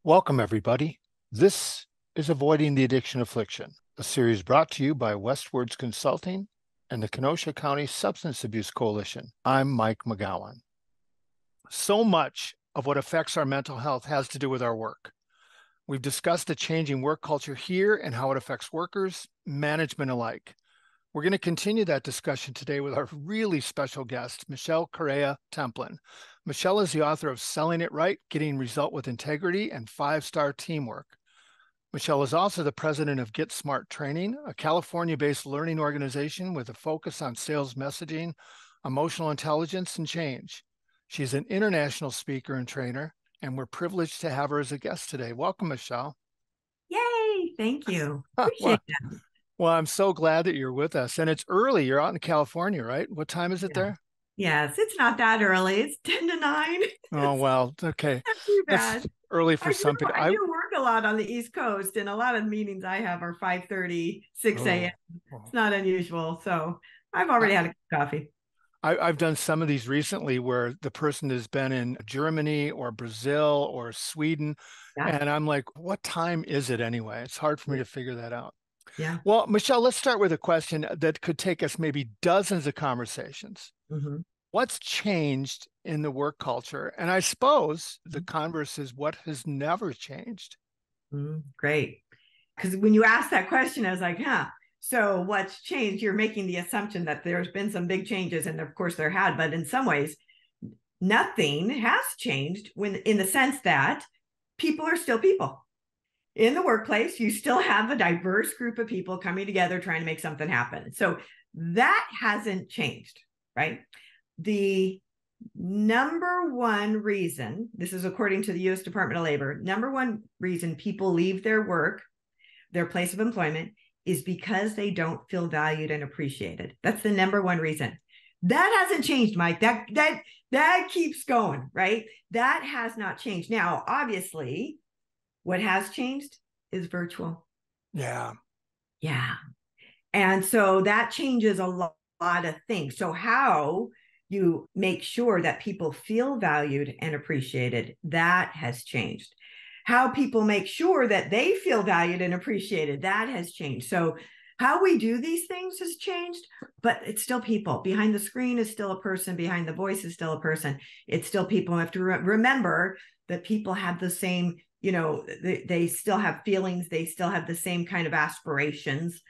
Welcome, everybody. This is Avoiding the Addiction Affliction, a series brought to you by Westwards Consulting and the Kenosha County Substance Abuse Coalition. I'm Mike McGowan. So much of what affects our mental health has to do with our work. We've discussed the changing work culture here and how it affects workers, management alike. We're going to continue that discussion today with our really special guest, Michelle Correia-Templin. Michelle is the author of Selling It Right, Getting Result with Integrity and 5-Star Teamwork. Michelle is also the president of Get Smart Training, a California-based learning organization with a focus on sales messaging, emotional intelligence, and change. She's an international speaker and trainer, and we're privileged to have her as a guest today. Welcome, Michelle. Yay! Thank you. Appreciate that. Well, I'm so glad that you're with us. And it's early. You're out in California, right? What time is it there? Yes, it's not that early. It's 10 to 9. Oh, well, okay. Not too bad. That's early for some people. I do work a lot on the East Coast, and a lot of meetings I have are 5:30, 6 a.m. It's not unusual. So I've already had a cup of coffee. I've done some of these recently where the person has been in Germany or Brazil or Sweden. Yeah. And I'm like, what time is it anyway? It's hard for me to figure that out. Yeah. Well, Michelle, let's start with a question that could take us maybe dozens of conversations. Mm-hmm. What's changed in the work culture? And I suppose the converse is what has never changed? Great. Because when you asked that question, I was like, so what's changed? You're making the assumption that there's been some big changes, and of course there had, but in some ways, nothing has changed in the sense that people are still people. In the workplace, you still have a diverse group of people coming together trying to make something happen. So that hasn't changed, right? The number one reason, this is according to the U.S. Department of Labor, number one reason people leave their work, their place of employment, is because they don't feel valued and appreciated. That's the number one reason. That hasn't changed, Mike. That keeps going, right? That has not changed. Now, obviously, what has changed is virtual. Yeah. Yeah. And so that changes a lot of things. So how you make sure that people feel valued and appreciated, that has changed. How people make sure that they feel valued and appreciated, that has changed. So how we do these things has changed, but it's still people. Behind the screen is still a person. Behind the voice is still a person. It's still people. We have to remember that people have the same, they still have feelings. They still have the same kind of aspirations.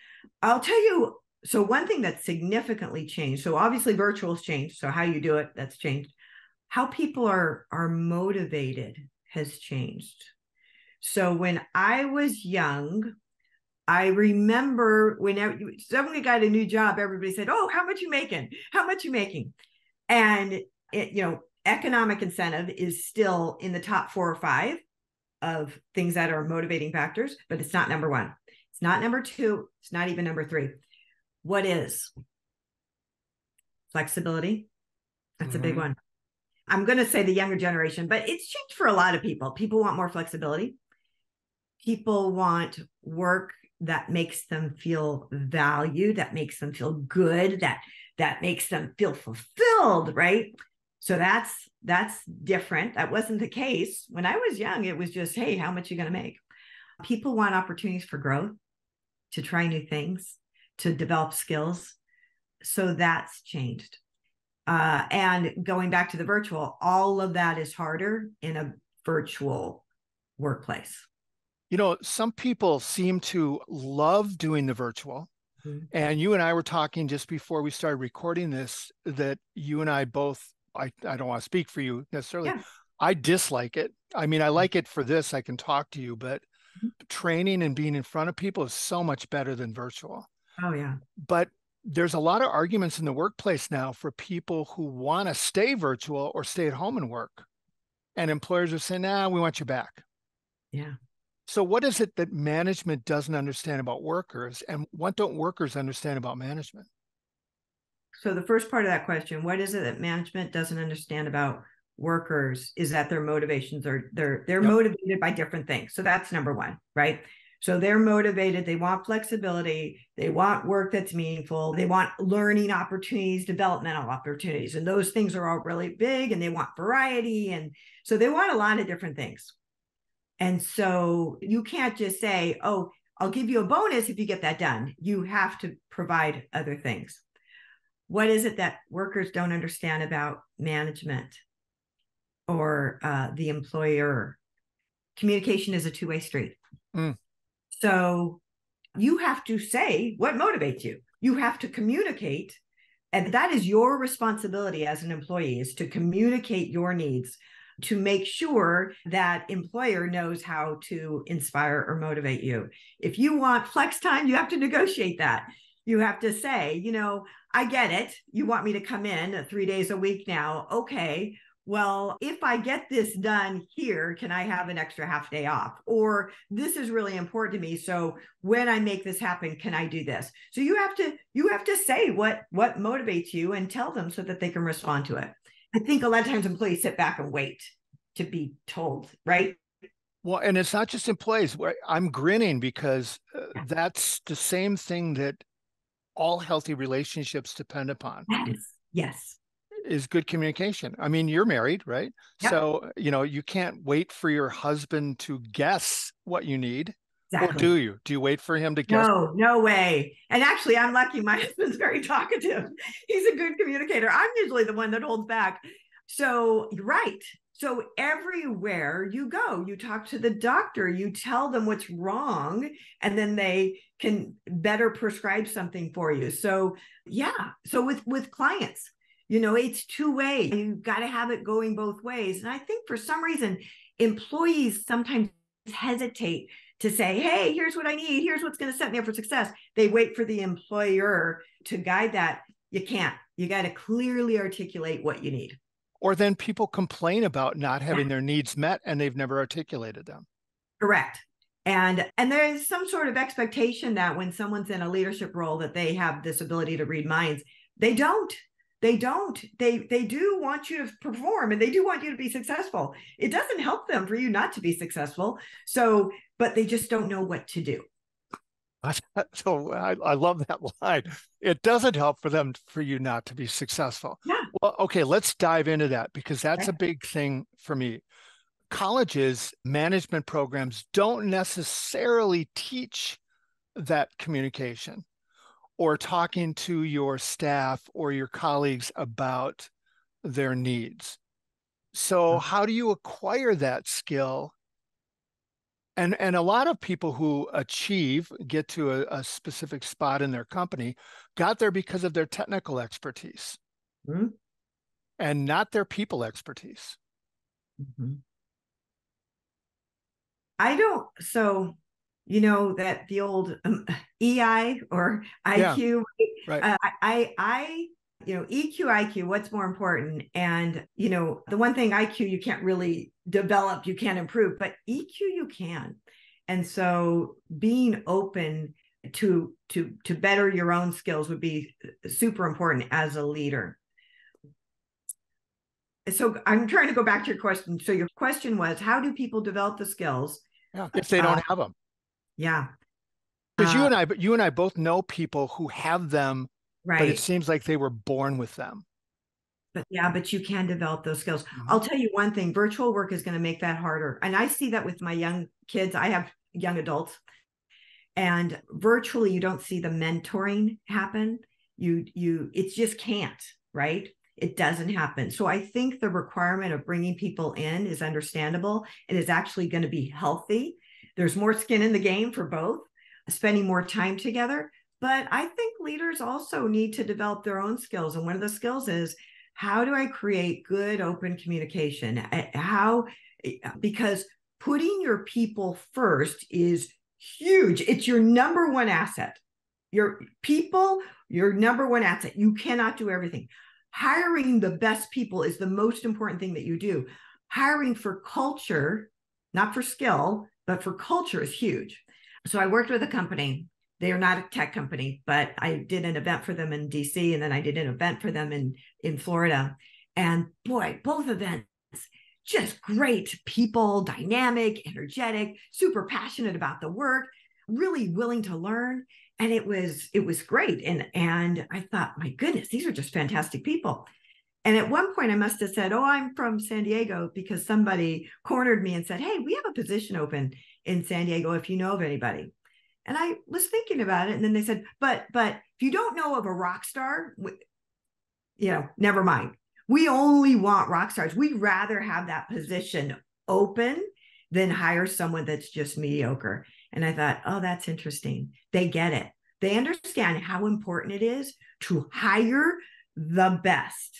I'll tell you, so one thing that's significantly changed, so obviously virtual's changed. So how you do it, that's changed. How people are motivated has changed. So when I was young, I remember when somebody got a new job, everybody said, "Oh, how much you making? How much you making?" And economic incentive is still in the top 4 or 5 of things that are motivating factors, but it's not number 1. It's not number 2. It's not even number 3. What is? Flexibility. That's a big one. I'm going to say the younger generation, but it's changed for a lot of people. People want more flexibility. People want work that makes them feel valued, that makes them feel good, that makes them feel fulfilled, right? So that's different. That wasn't the case. When I was young, it was just, hey, how much are you going to make? People want opportunities for growth, to try new things, to develop skills. So that's changed. And going back to the virtual, all of that is harder in a virtual workplace. Some people seem to love doing the virtual. Mm-hmm. And you and I were talking just before we started recording this, that you and I both, I don't want to speak for you necessarily. Yeah. I dislike it. I mean, I like it for this, I can talk to you, but training and being in front of people is so much better than virtual. Oh, yeah. But there's a lot of arguments in the workplace now for people who want to stay virtual or stay at home and work. And employers are saying, nah, we want you back. Yeah. So what is it that management doesn't understand about workers, and what don't workers understand about management? So the first part of that question, what is it that management doesn't understand about workers, is that their motivations are, they're motivated by different things. So that's number 1, right? So they're motivated. They want flexibility. They want work that's meaningful. They want learning opportunities, developmental opportunities. And those things are all really big, and they want variety. And so they want a lot of different things. And so you can't just say, oh, I'll give you a bonus if you get that done. You have to provide other things. What is it that workers don't understand about management or the employer? Communication is a two-way street. Mm. So you have to say what motivates you. You have to communicate. And that is your responsibility as an employee, is to communicate your needs, to make sure that employer knows how to inspire or motivate you. If you want flex time, you have to negotiate that. You have to say, I get it. You want me to come in 3 days a week now. Okay. Well, if I get this done here, can I have an extra half day off? Or this is really important to me. So when I make this happen, can I do this? So you have to say what motivates you and tell them so that they can respond to it. I think a lot of times employees sit back and wait to be told, right? Well, and it's not just employees. I'm grinning because that's the same thing that all healthy relationships depend upon. Yes. Is good communication. I mean, you're married, right? Yep. So, you can't wait for your husband to guess what you need. Exactly. Or do you? Do you wait for him to guess? No way. And actually, I'm lucky. My husband's very talkative. He's a good communicator. I'm usually the one that holds back. So you're right. So everywhere you go, you talk to the doctor, you tell them what's wrong, and then they can better prescribe something for you. So yeah. So with clients, it's two-way. You've got to have it going both ways. And I think for some reason, employees sometimes hesitate to say, hey, here's what I need. Here's what's going to set me up for success. They wait for the employer to guide that. You can't. You got to clearly articulate what you need. Or then people complain about not having their needs met and they've never articulated them. Correct. And there's some sort of expectation that when someone's in a leadership role that they have this ability to read minds. They don't. They do want you to perform, and they do want you to be successful. It doesn't help them for you not to be successful. So, but they just don't know what to do. So I love that line. It doesn't help for you not to be successful. Yeah. Well, okay, let's dive into that because that's a big thing for me. Colleges, management programs don't necessarily teach that communication or talking to your staff or your colleagues about their needs. So how do you acquire that skill? And a lot of people who get to a specific spot in their company, got there because of their technical expertise and not their people expertise. Mm-hmm. So that the old EI or IQ, right. EQ, IQ, what's more important? And, the one thing IQ, you can't really develop, you can't improve, but EQ you can. And so being open to better your own skills would be super important as a leader. So I'm trying to go back to your question. So your question was, how do people develop the skills? Yeah, if they don't have them. Yeah. Because you and I both know people who have them, right, but it seems like they were born with them. But you can develop those skills. Mm-hmm. I'll tell you one thing, virtual work is going to make that harder. And I see that with my young kids. I have young adults, and virtually you don't see the mentoring happen. It just can't, right? It doesn't happen. So I think the requirement of bringing people in is understandable and is actually going to be healthy. There's more skin in the game for both, spending more time together. But I think leaders also need to develop their own skills. And one of the skills is, how do I create good open communication? Because putting your people first is huge. It's your number one asset. Your people, your number one asset. You cannot do everything. Hiring the best people is the most important thing that you do. Hiring for culture, not for skill, but for culture is huge. So I worked with a company. They are not a tech company, but I did an event for them in DC, and then I did an event for them in Florida. And boy, both events, just great people, dynamic, energetic, super passionate about the work. really willing to learn. And it was great. And I thought, my goodness, these are just fantastic people. And at one point I must have said, oh, I'm from San Diego, because somebody cornered me and said, hey, we have a position open in San Diego if you know of anybody. And I was thinking about it. And then they said, but if you don't know of a rock star, never mind. We only want rock stars. We'd rather have that position open than hire someone that's just mediocre. And I thought, oh, that's interesting. They get it. They understand how important it is to hire the best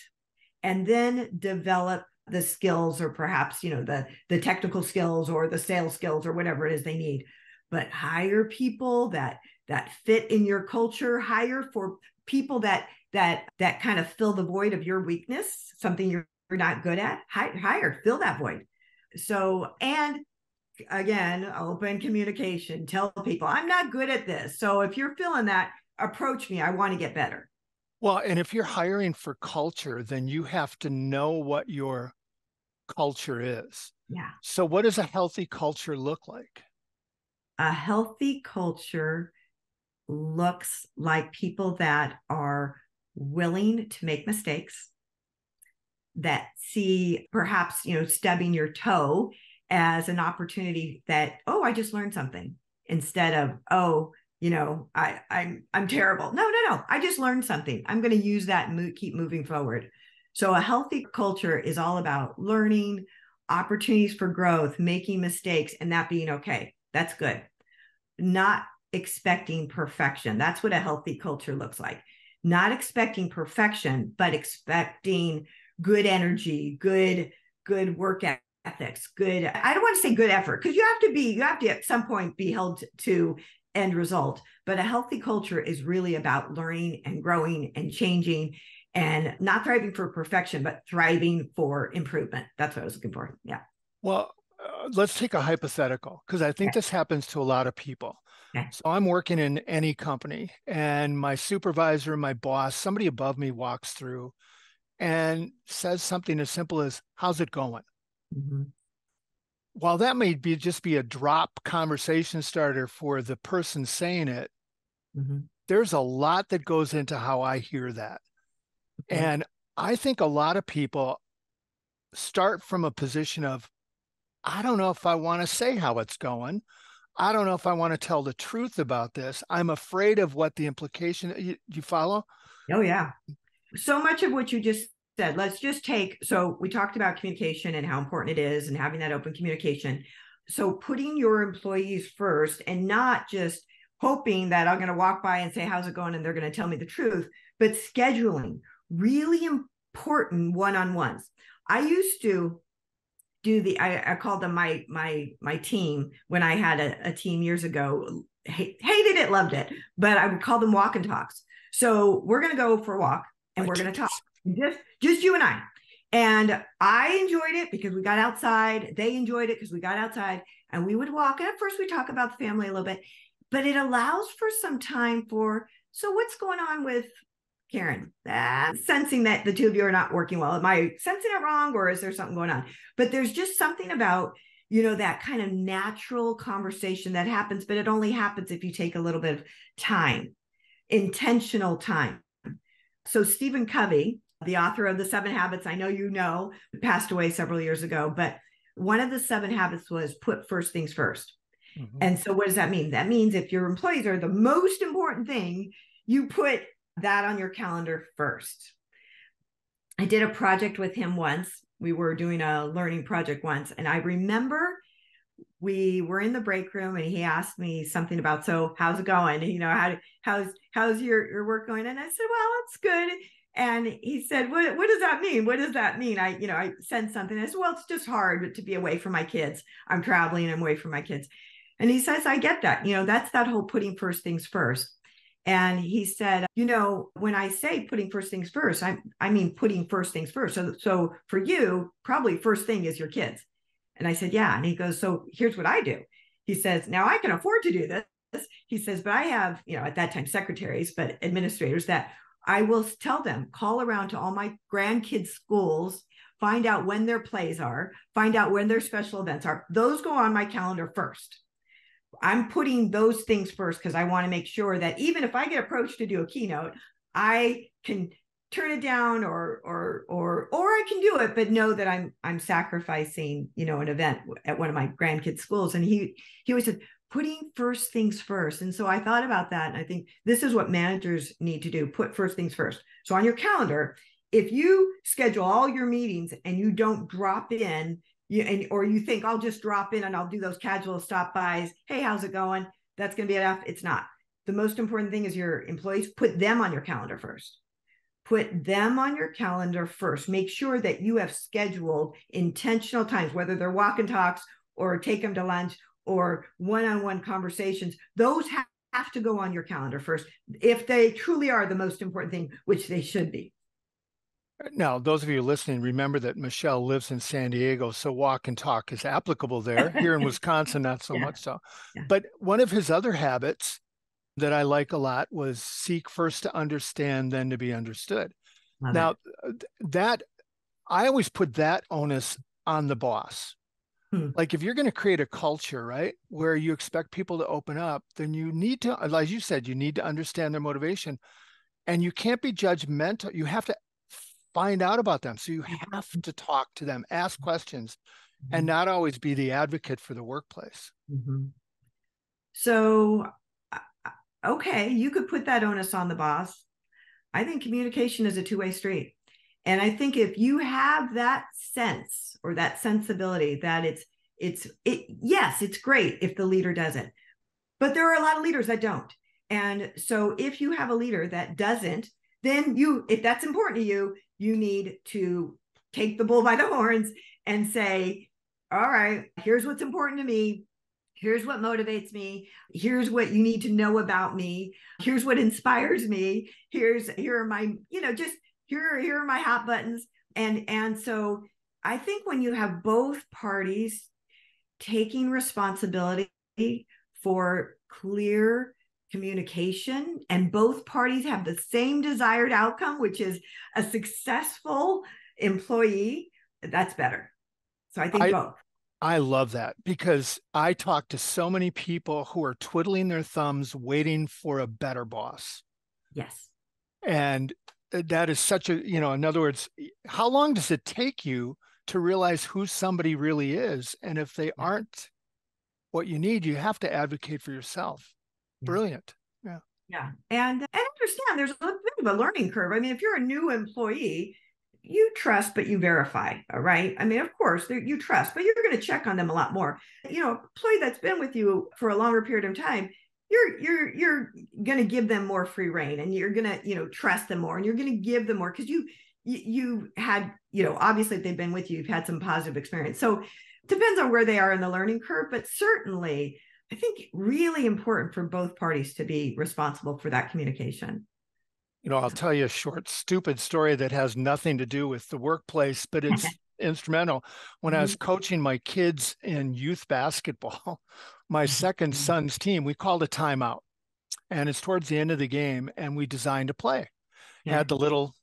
and then develop the skills, or perhaps, the technical skills or the sales skills or whatever it is they need. But hire people that fit in your culture, hire for people that kind of fill the void of your weakness, something you're not good at, hire, fill that void. So, and again, open communication, tell people I'm not good at this. So if you're feeling that, approach me. I want to get better. Well, and if you're hiring for culture, then you have to know what your culture is. Yeah. So what does a healthy culture look like? A healthy culture looks like people that are willing to make mistakes, that see perhaps, stubbing your toe as an opportunity that, oh, I just learned something, instead of, oh, I'm terrible. No. I just learned something. I'm going to use that and keep moving forward. So a healthy culture is all about learning, opportunities for growth, making mistakes, and that being okay. That's good. Not expecting perfection. That's what a healthy culture looks like. Not expecting perfection, but expecting good energy, good work ethics, good, I don't want to say good effort, because you have to at some point be held to end result. But a healthy culture is really about learning and growing and changing, and not thriving for perfection, but thriving for improvement. That's what I was looking for. Yeah. Well, let's take a hypothetical, because I think Okay. this happens to a lot of people. Okay. So I'm working in any company, and my supervisor, my boss, somebody above me walks through and says something as simple as, how's it going? Mm-hmm. While that may just be a drop conversation starter for the person saying it, Mm-hmm. there's a lot that goes into how I hear that. Okay. And I think a lot of people start from a position of, I don't know if I want to say how it's going. I don't know if I want to tell the truth about this. I'm afraid of what the implication, you follow? Oh, yeah. So much of what you just said, let's just take, so we talked about communication and how important it is and having that open communication. So putting your employees first, and not just hoping that I'm going to walk by and say, how's it going? And they're going to tell me the truth, but scheduling really important one-on-ones. I used to do I called them my team when I had a team years ago. Hated it, loved it, but I would call them walk and talks. So we're going to go for a walk and we're going to talk, just you and I. And I enjoyed it because we got outside. They enjoyed it because we got outside, and we would walk. And at first we talk about the family a little bit, but it allows for some time for, so what's going on with Karen? Sensing that the two of you are not working well. Am I sensing it wrong, or is there something going on? But there's just something about, that kind of natural conversation that happens, but it only happens if you take a little bit of time, intentional time. So Stephen Covey, the author of the 7 Habits, I know, passed away several years ago, but one of the 7 habits was put first things first. Mm-hmm. And so what does that mean? That means if your employees are the most important thing, you put that on your calendar first. I did a project with him once. We were doing a learning project once, and I remember we were in the break room and he asked me something about, so how's it going? How's your work going? And I said, well, it's good. And he said, what does that mean? What does that mean? I said something. I said, well, it's just hard to be away from my kids. I'm traveling, I'm away from my kids. And he says, I get that. That's that whole putting first things first. And he said, when I say putting first things first, I mean putting first things first. So for you, probably first thing is your kids. And I said, yeah. And he goes, so here's what I do. He says, now I can afford to do this. He says, but I have, at that time, secretaries, but administrators that I will tell them, call around to all my grandkids' schools, find out when their plays are, find out when their special events are. Those go on my calendar first. I'm putting those things first because I want to make sure that even if I get approached to do a keynote, I can turn it down or I can do it, but know that I'm sacrificing, an event at one of my grandkids' schools. And he always said, putting first things first. And so I thought about that. And I think this is what managers need to do. Put first things first. So on your calendar, if you schedule all your meetings and you don't drop in, or you think I'll just drop in and I'll do those casual stop bys. Hey, how's it going? That's going to be enough. It's not. The most important thing is your employees. Put them on your calendar first. Put them on your calendar first. Make sure that you have scheduled intentional times, whether they're walk and talks or take them to lunch or one-on-one conversations. Those have to go on your calendar first if they truly are the most important thing, which they should be. Now, those of you listening, remember that Michelle lives in San Diego, so walk and talk is applicable there. Here in Wisconsin, not so much so. Yeah. But one of his other habits that I like a lot was seek first to understand, then to be understood. Love Now, it. that I always put that onus on the boss. Like if you're going to create a culture, right, where you expect people to open up, then you need to, as you said, you need to understand their motivation, and you can't be judgmental. You have to find out about them. So you have to talk to them, ask questions, and not always be the advocate for the workplace. Mm-hmm. So, okay, you could put that onus on the boss. I think communication is a two-way street. And I think if you have that sense or that sensibility that yes, it's great if the leader does it, but there are a lot of leaders that don't. And so if you have a leader that doesn't, then if that's important to you, you need to take the bull by the horns and say, all right, here's what's important to me. Here's what motivates me. Here's what you need to know about me. Here's what inspires me. Here are my, here are my hot buttons. And so I think when you have both parties taking responsibility for clear communication and both parties have the same desired outcome, which is a successful employee, that's better. So I think both. I love that because I talk to so many people who are twiddling their thumbs waiting for a better boss. Yes. And that is such a, in other words, how long does it take you to realize who somebody really is? And if they aren't what you need, you have to advocate for yourself. Yeah. Brilliant. Yeah. Yeah. And understand there's a bit of a learning curve. I mean, if you're a new employee, you trust, but you verify, right? I mean, of course, you trust, but you're going to check on them a lot more. Employee that's been with you for a longer period of time, you're going to give them more free reign, and you're going to trust them more, and you're going to give them more because you had obviously if they've been with you, you've had some positive experience. So it depends on where they are in the learning curve, but certainly I think really important for both parties to be responsible for that communication. I'll tell you a short, stupid story that has nothing to do with the workplace, but it's instrumental. When I was coaching my kids in youth basketball, my second son's team, we called a timeout. And it's towards the end of the game, and we designed a play. Had the little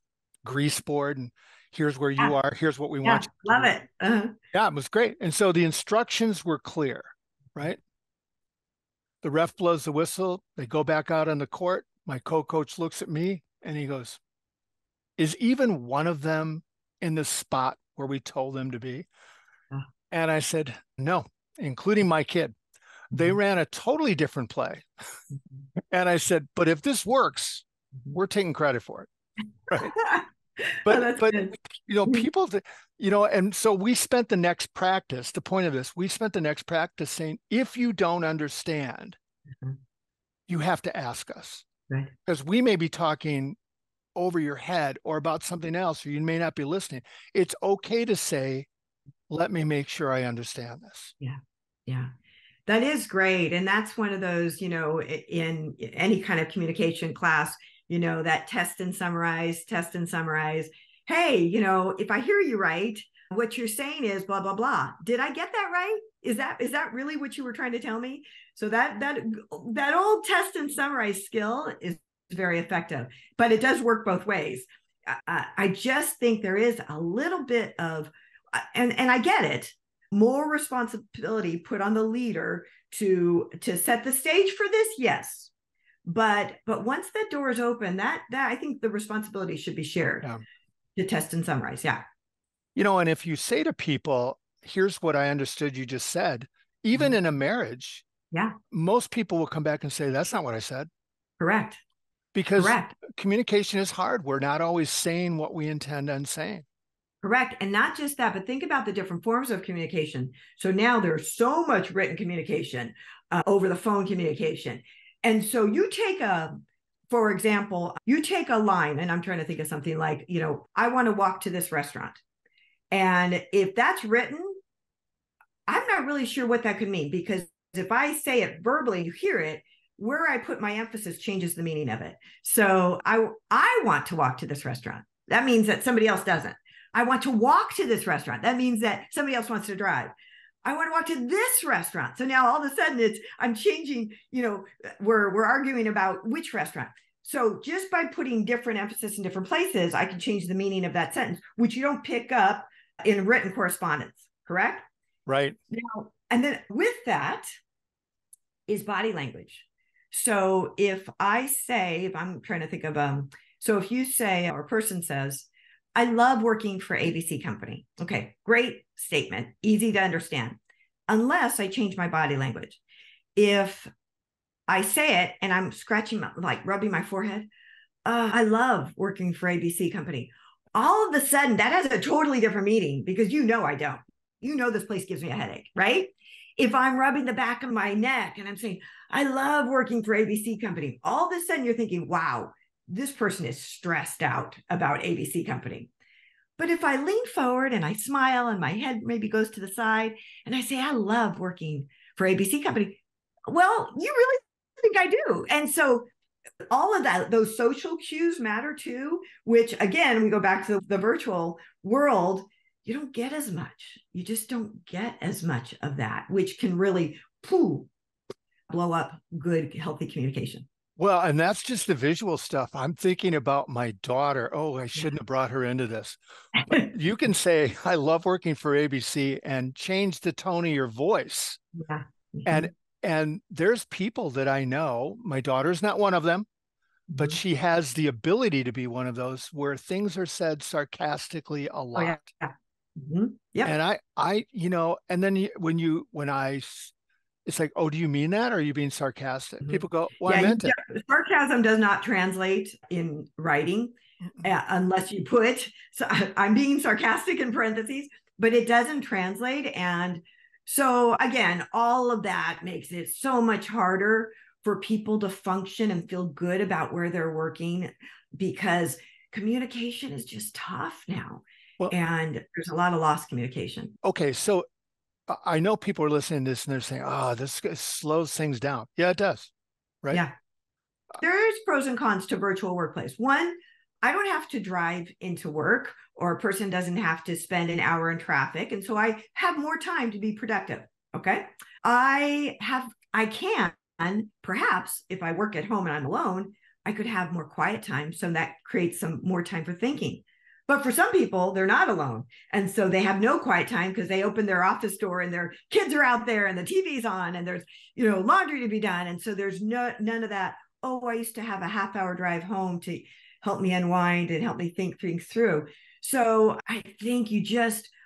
grease board, and here's where you are. Here's what we want you to do. Love it. Uh-huh. Yeah, it was great. And so the instructions were clear, right? The ref blows the whistle. They go back out on the court. My co-coach looks at me and he goes, is even one of them in the spot where we told them to be? And I said, no, including my kid. They ran a totally different play. And I said, but if this works, we're taking credit for it. Right. But people, and so we spent the next practice, the point of this, we spent the next practice saying, if you don't understand, you have to ask us. Right. Because we may be talking over your head or about something else, or you may not be listening. It's okay to say, let me make sure I understand this. Yeah. Yeah. That is great. And that's one of those, in any kind of communication class, that test and summarize. Hey, if I hear you right, what you're saying is blah, blah, blah. Did I get that right? Is that really what you were trying to tell me? So that old test and summarize skill is very effective, but it does work both ways. I just think there is a little bit of, and I get it, more responsibility put on the leader to set the stage for this, yes. But once that door is open, that I think the responsibility should be shared Yeah. to test and summarize. Yeah. And if you say to people, here's what I understood you just said, even in a marriage, Yeah. most people will come back and say, that's not what I said. Correct. Because Correct. communication is hard. We're not always saying what we intend on saying. Correct. And not just that, but think about the different forms of communication. So now there's so much written communication, over the phone communication. And so for example, you take a line, and I'm trying to think of something like, I want to walk to this restaurant. And if that's written, I'm not really sure what that could mean, because if I say it verbally and you hear it, where I put my emphasis changes the meaning of it. So I want to walk to this restaurant. That means that somebody else doesn't. I want to walk to this restaurant. That means that somebody else wants to drive. I want to walk to this restaurant. So now all of a sudden I'm changing, we're arguing about which restaurant. So just by putting different emphasis in different places, I can change the meaning of that sentence, which you don't pick up in written correspondence, correct? Right. Now, and then with that is body language. So if I'm trying to think of, so if you say, or a person says, I love working for ABC company. Okay, great statement, easy to understand, unless I change my body language. If I say it and I'm scratching, rubbing my forehead, I love working for ABC company. All of a sudden, that has a totally different meaning, because I don't. This place gives me a headache, right? If I'm rubbing the back of my neck and I'm saying, I love working for ABC company, all of a sudden you're thinking, wow, this person is stressed out about ABC company. But if I lean forward and I smile and my head maybe goes to the side and I say, I love working for ABC company, well, you really think I do. And so all of that, those social cues matter too, which again, we go back to the virtual world, you don't get as much. You just don't get as much of that, which can really blow up good, healthy communication. Well, and that's just the visual stuff. I'm thinking about my daughter. Oh, I shouldn't have brought her into this. But you can say, I love working for ABC, and change the tone of your voice. Yeah. And there's people that I know, my daughter's not one of them, but she has the ability to be one of those where things are said sarcastically a lot. Oh, yeah. Mm-hmm. Yep. And and then it's like, oh, do you mean that? Or are you being sarcastic? People go, well, I meant it. Sarcasm does not translate in writing unless you put, so I'm being sarcastic in parentheses, but it doesn't translate. And so again, all of that makes it so much harder for people to function and feel good about where they're working, because communication is just tough now. Well, and there's a lot of lost communication. Okay, so I know people are listening to this and they're saying, oh, this slows things down. Yeah, it does. Right? Yeah. There's pros and cons to virtual workplace. One, I don't have to drive into work, or a person doesn't have to spend an hour in traffic. And so I have more time to be productive. Okay. I can, perhaps if I work at home and I'm alone, I could have more quiet time. So that creates some more time for thinking. But for some people, they're not alone. And so they have no quiet time because they open their office door and their kids are out there and the TV's on and there's, laundry to be done. And so there's none of that. Oh, I used to have a half-hour drive home to help me unwind and help me think things through. So I think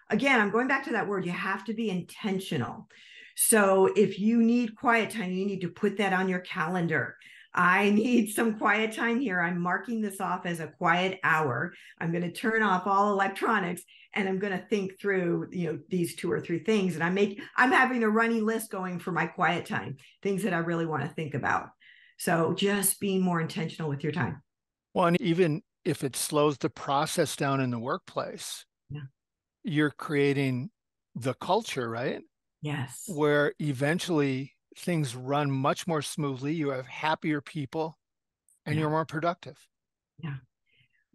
again, I'm going back to that word, you have to be intentional. So if you need quiet time, you need to put that on your calendar. I need some quiet time here. I'm marking this off as a quiet hour. I'm going to turn off all electronics and I'm going to think through, these 2 or 3 things. And I'm having a running list going for my quiet time, things that I really want to think about. So just being more intentional with your time. Well, and even if it slows the process down in the workplace, you're creating the culture, right? Yes. Where eventually things run much more smoothly. You have happier people and you're more productive. Yeah.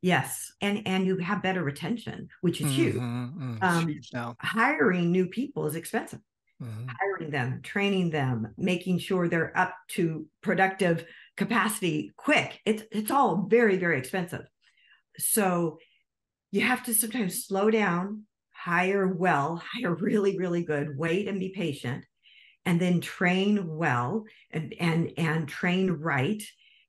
Yes. And you have better retention, which is huge. Huge now. Hiring new people is expensive. Hiring them, training them, making sure they're up to productive capacity quick. It's all very, very expensive. So you have to sometimes slow down, hire really, really good, wait and be patient. and then train well and train right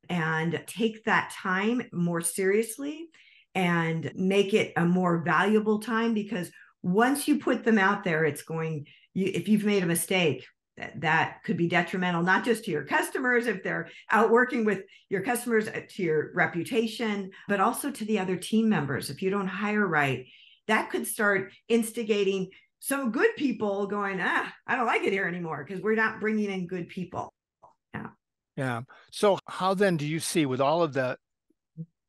and take that time more seriously and make it a more valuable time, because once you put them out there, it's going, if you've made a mistake, that could be detrimental, not just to your customers, if they're out working with your customers, to your reputation, but also to the other team members. If you don't hire right, that could start instigating some good people going, I don't like it here anymore because we're not bringing in good people. Yeah. Yeah. So how then do you see, with all of that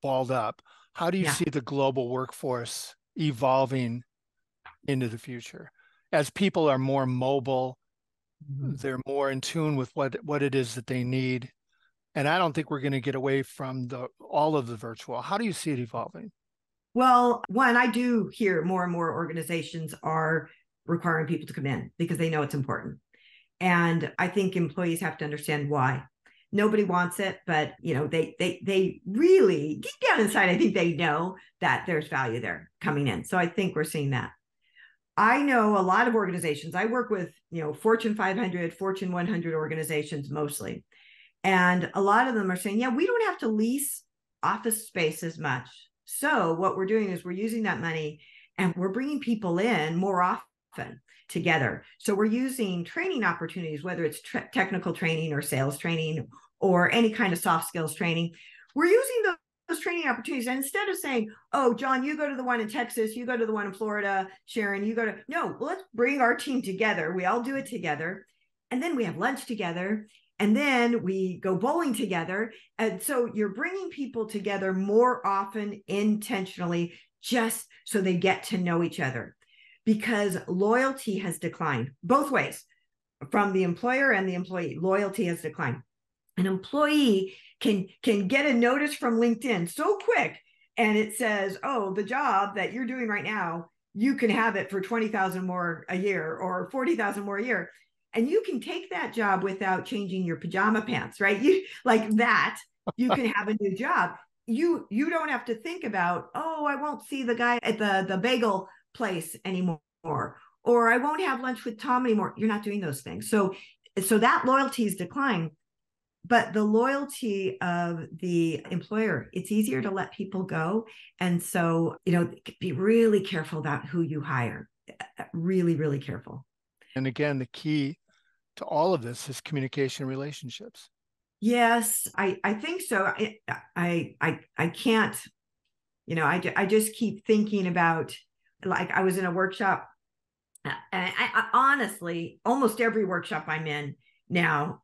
balled up, how do you Yeah. see the global workforce evolving into the future as people are more mobile? Mm-hmm. They're more in tune with what it is that they need. And I don't think we're going to get away from all of the virtual. How do you see it evolving? Well, one, I do hear more and more organizations are requiring people to come in because they know it's important. And I think employees have to understand why. Nobody wants it, but they really deep down inside, I think they know that there's value there coming in. So I think we're seeing that. I know a lot of organizations. I work with, Fortune 500, Fortune 100 organizations mostly. And a lot of them are saying, yeah, we don't have to lease office space as much. So what we're doing is we're using that money and we're bringing people in more often together. So we're using training opportunities, whether it's technical training or sales training or any kind of soft skills training. We're using those training opportunities. And instead of saying, oh, John, you go to the one in Texas, you go to the one in Florida, Sharon, you go to, no, let's bring our team together. We all do it together. And then we have lunch together. And then we go bowling together. And so you're bringing people together more often intentionally, just so they get to know each other, because loyalty has declined both ways, from the employer and the employee. Loyalty has declined. An employee can get a notice from LinkedIn so quick, and it says, oh, the job that you're doing right now, you can have it for 20,000 more a year or 40,000 more a year. And you can take that job without changing your pajama pants, right? You like that, you can have a new job. You don't have to think about, oh, I won't see the guy at the bagel place anymore, or I won't have lunch with Tom anymore. You're not doing those things. So that loyalty is declining. But the loyalty of the employer, it's easier to let people go. And so, be really careful about who you hire. Really, really careful. And again, the key to all of this is communication relationships. Yes, I think so. I can't, I just keep thinking about, like, I was in a workshop, and I honestly, almost every workshop I'm in now,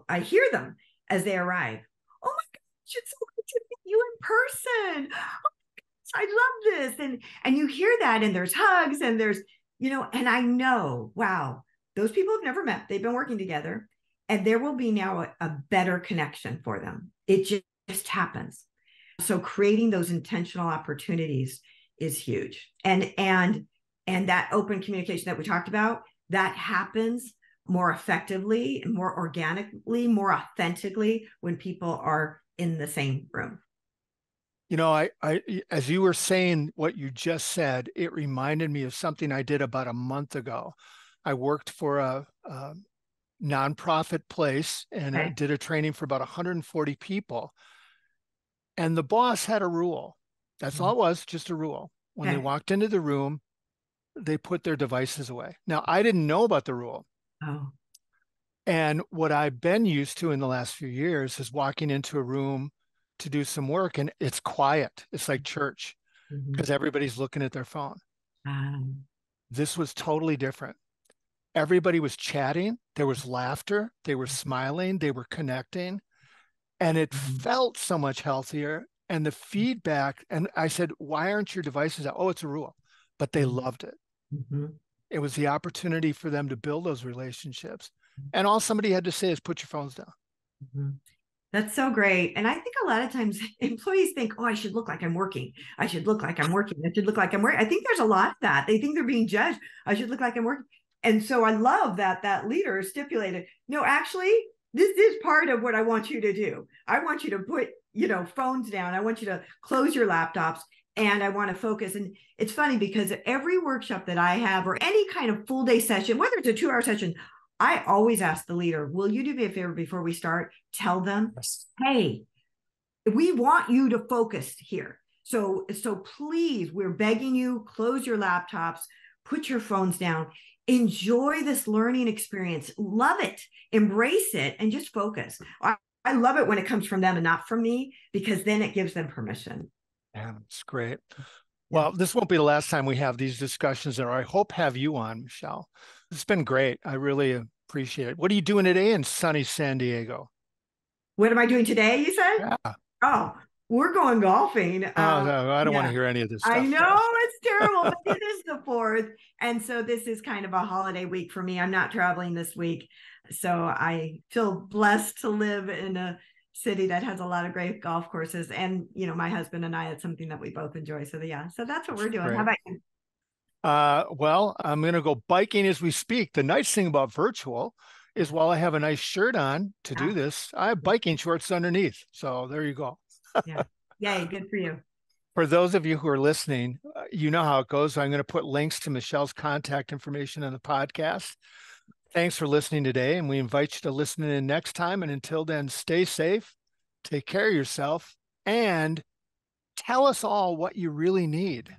I hear them as they arrive. Oh my gosh, it's so good to meet you in person. Oh my gosh, I love this. And you hear that, and there's hugs, and there's, and I know, wow, those people have never met. They've been working together, and there will be now a better connection for them. It just happens. So creating those intentional opportunities is huge. And that open communication that we talked about, that happens more effectively, more organically, more authentically when people are in the same room. I as you were saying what you just said, it reminded me of something I did about a month ago. I worked for a nonprofit place and I Okay. did a training for about 140 people. And the boss had a rule. That's all it was, just a rule. When they Okay. walked into the room, they put their devices away. Now, I didn't know about the rule. Oh. And what I've been used to in the last few years is walking into a room to do some work and it's quiet. It's like church Mm-hmm. because everybody's looking at their phone. This was totally different. Everybody was chatting. There was laughter. They were smiling. They were connecting. And it felt so much healthier. And the feedback, and I said, why aren't your devices out? Oh, it's a rule. But they loved it. Mm-hmm. It was the opportunity for them to build those relationships. And all somebody had to say is put your phones down. Mm-hmm. That's so great. And I think a lot of times employees think, oh, I should look like I'm working. I should look like I'm working. I should look like I'm working. I think there's a lot of that. They think they're being judged. I should look like I'm working. And so I love that leader stipulated, no, actually, this is part of what I want you to do. I want you to put, phones down. I want you to close your laptops, and I want to focus. And it's funny because every workshop that I have, or any kind of full day session, whether it's a 2-hour session, I always ask the leader, will you do me a favor before we start? Tell them, Yes. hey, we want you to focus here. So please, we're begging you, close your laptops, put your phones down, enjoy this learning experience, love it, embrace it, and just focus. I love it when it comes from them and not from me, because then it gives them permission. Yeah, it's great. Yeah. Well, this won't be the last time we have these discussions, or I hope have you on, Michelle. It's been great. I really appreciate it. What are you doing today in sunny San Diego? What am I doing today, you said? Yeah. Oh, we're going golfing. Oh, no, I don't want to Yeah. hear any of this I stuff. know it's terrible, but it is the fourth. And so this is kind of a holiday week for me. I'm not traveling this week. So I feel blessed to live in a city that has a lot of great golf courses. And, my husband and I, it's something that we both enjoy. So yeah, so that's what That's we're doing. How great. about you? Well, I'm going to go biking as we speak. The nice thing about virtual is Yeah. while I have a nice shirt on to do Ah, this, I have biking shorts underneath. So there you go. yeah. Yay. Good for you. For those of you who are listening, you know how it goes. I'm going to put links to Michelle's contact information in the podcast. Thanks for listening today, and we invite you to listen in next time. And until then, stay safe, take care of yourself, and tell us all what you really need.